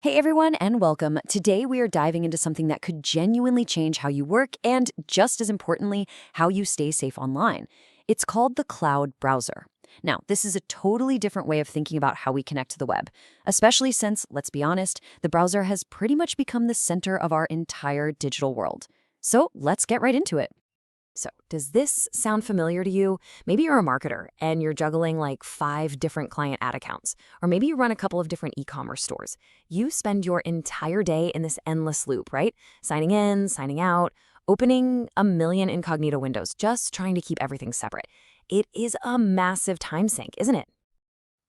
Hey everyone, and welcome. Today we are diving into something that could genuinely change how you work and, just as importantly, how you stay safe online. It's called the cloud browser. Now, this is a totally different way of thinking about how we connect to the web, especially since, let's be honest, the browser has pretty much become the center of our entire digital world. So let's get right into it. So, does this sound familiar to you? Maybe you're a marketer and you're juggling like 5 different client ad accounts, or maybe you run a couple of different e-commerce stores. You spend your entire day in this endless loop, right? Signing in, signing out, opening a million incognito windows, just trying to keep everything separate. It is a massive time sink, isn't it?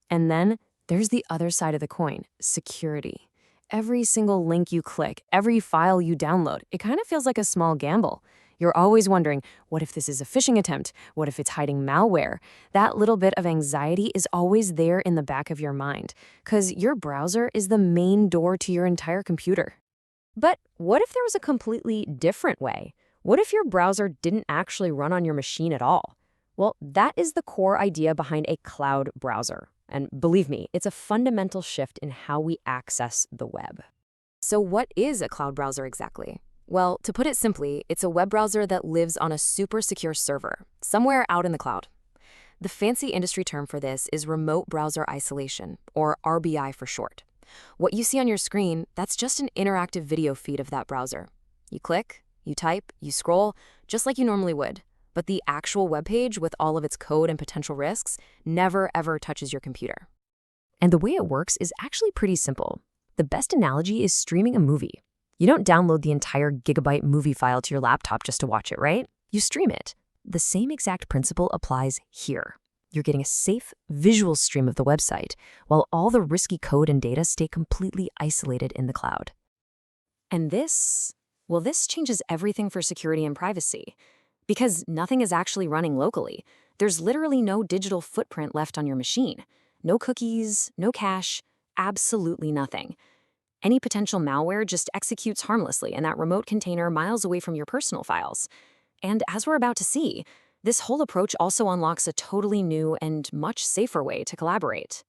And then there's the other side of the coin, security. Every single link you click, every file you download, it kind of feels like a small gamble. You're always wondering, what if this is a phishing attempt? What if it's hiding malware? That little bit of anxiety is always there in the back of your mind, because your browser is the main door to your entire computer. But what if there was a completely different way? What if your browser didn't actually run on your machine at all? Well, that is the core idea behind a cloud browser. And believe me, it's a fundamental shift in how we access the web. So what is a cloud browser exactly? Well, to put it simply, it's a web browser that lives on a super secure server, somewhere out in the cloud. The fancy industry term for this is remote browser isolation, or RBI for short. What you see on your screen, that's just an interactive video feed of that browser. You click, you type, you scroll, just like you normally would. But the actual web page, with all of its code and potential risks, never ever touches your computer. And the way it works is actually pretty simple. The best analogy is streaming a movie. You don't download the entire gigabyte movie file to your laptop just to watch it, right? You stream it. The same exact principle applies here. You're getting a safe visual stream of the website, while all the risky code and data stay completely isolated in the cloud. And this changes everything for security and privacy. Because nothing is actually running locally. There's literally no digital footprint left on your machine. No cookies, no cache, absolutely nothing. Any potential malware just executes harmlessly in that remote container miles away from your personal files. And as we're about to see, this whole approach also unlocks a totally new and much safer way to collaborate.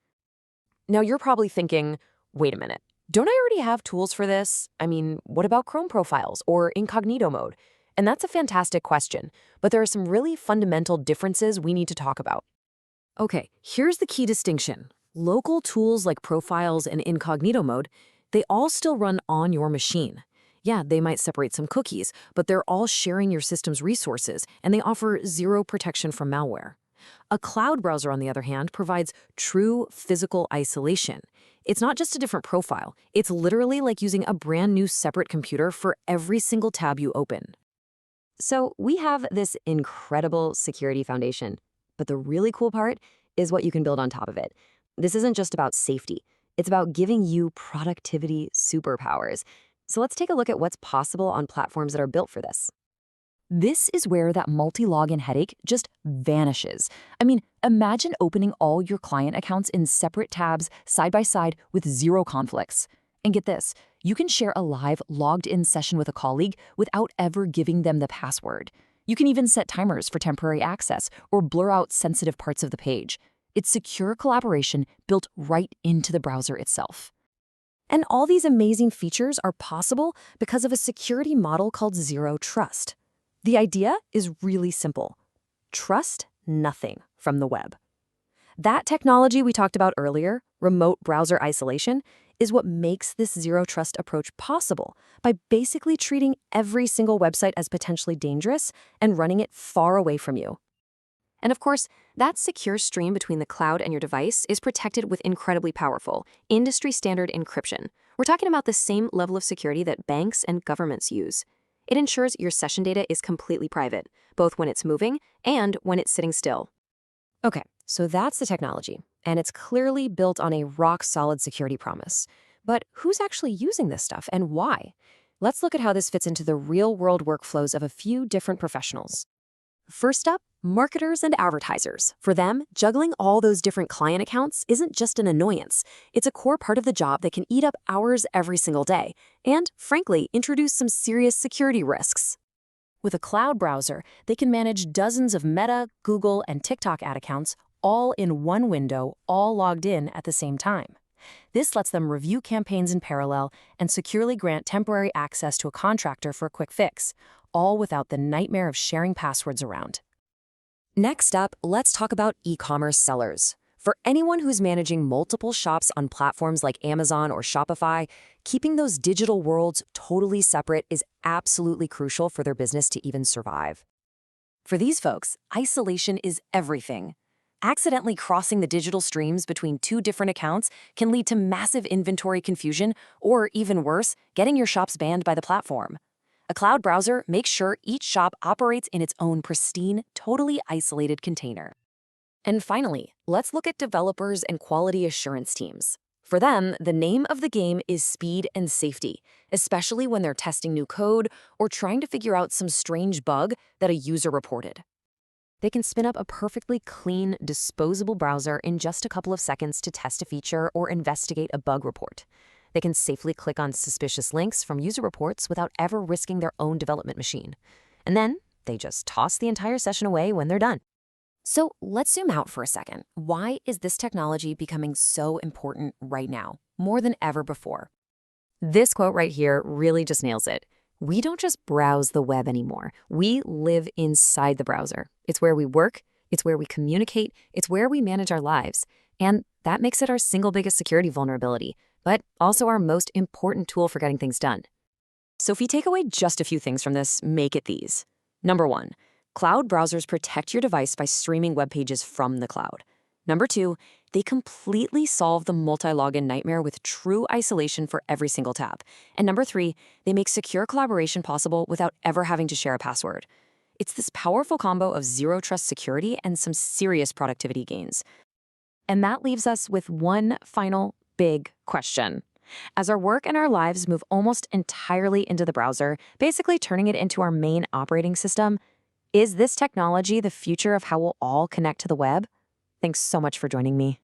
Now you're probably thinking, wait a minute, don't I already have tools for this? I mean, what about Chrome profiles or incognito mode? And that's a fantastic question, but there are some really fundamental differences we need to talk about. Okay, here's the key distinction. Local tools like profiles and incognito mode, they all still run on your machine. Yeah, they might separate some cookies, but they're all sharing your system's resources, and they offer zero protection from malware. A cloud browser, on the other hand, provides true physical isolation. It's not just a different profile. It's literally like using a brand new separate computer for every single tab you open. So we have this incredible security foundation, but the really cool part is what you can build on top of it. This isn't just about safety. It's about giving you productivity superpowers. So let's take a look at what's possible on platforms that are built for this. This is where that multi-login headache just vanishes. I mean, imagine opening all your client accounts in separate tabs side by side with zero conflicts. And get this, you can share a live logged-in session with a colleague without ever giving them the password. You can even set timers for temporary access or blur out sensitive parts of the page. It's secure collaboration built right into the browser itself. And all these amazing features are possible because of a security model called Zero Trust. The idea is really simple. Trust nothing from the web. That technology we talked about earlier, remote browser isolation, is what makes this zero trust approach possible by basically treating every single website as potentially dangerous and running it far away from you. And of course, that secure stream between the cloud and your device is protected with incredibly powerful, industry-standard encryption. We're talking about the same level of security that banks and governments use. It ensures your session data is completely private, both when it's moving and when it's sitting still. Okay, so that's the technology, and it's clearly built on a rock-solid security promise. But who's actually using this stuff and why? Let's look at how this fits into the real-world workflows of a few different professionals. First up, marketers and advertisers. For them, juggling all those different client accounts isn't just an annoyance. It's a core part of the job that can eat up hours every single day and, frankly, introduce some serious security risks. With a cloud browser, they can manage dozens of Meta, Google, and TikTok ad accounts all in one window, all logged in at the same time. This lets them review campaigns in parallel and securely grant temporary access to a contractor for a quick fix, all without the nightmare of sharing passwords around. Next up, let's talk about e-commerce sellers. For anyone who's managing multiple shops on platforms like Amazon or Shopify, keeping those digital worlds totally separate is absolutely crucial for their business to even survive. For these folks, isolation is everything. Accidentally crossing the digital streams between two different accounts can lead to massive inventory confusion, or even worse, getting your shops banned by the platform. A cloud browser makes sure each shop operates in its own pristine, totally isolated container. And finally, let's look at developers and quality assurance teams. For them, the name of the game is speed and safety, especially when they're testing new code or trying to figure out some strange bug that a user reported. They can spin up a perfectly clean, disposable browser in just a couple of seconds to test a feature or investigate a bug report. They can safely click on suspicious links from user reports without ever risking their own development machine. And then they just toss the entire session away when they're done. So let's zoom out for a second. Why is this technology becoming so important right now, more than ever before? This quote right here really just nails it. We don't just browse the web anymore. We live inside the browser. It's where we work, it's where we communicate, it's where we manage our lives. And that makes it our single biggest security vulnerability, but also our most important tool for getting things done. So if you take away just a few things from this, make it these. Number 1, cloud browsers protect your device by streaming web pages from the cloud. Number 2, they completely solve the multi-login nightmare with true isolation for every single tab. And number 3, they make secure collaboration possible without ever having to share a password. It's this powerful combo of zero-trust security and some serious productivity gains. And that leaves us with one final big question. As our work and our lives move almost entirely into the browser, basically turning it into our main operating system, is this technology the future of how we'll all connect to the web? Thanks so much for joining me.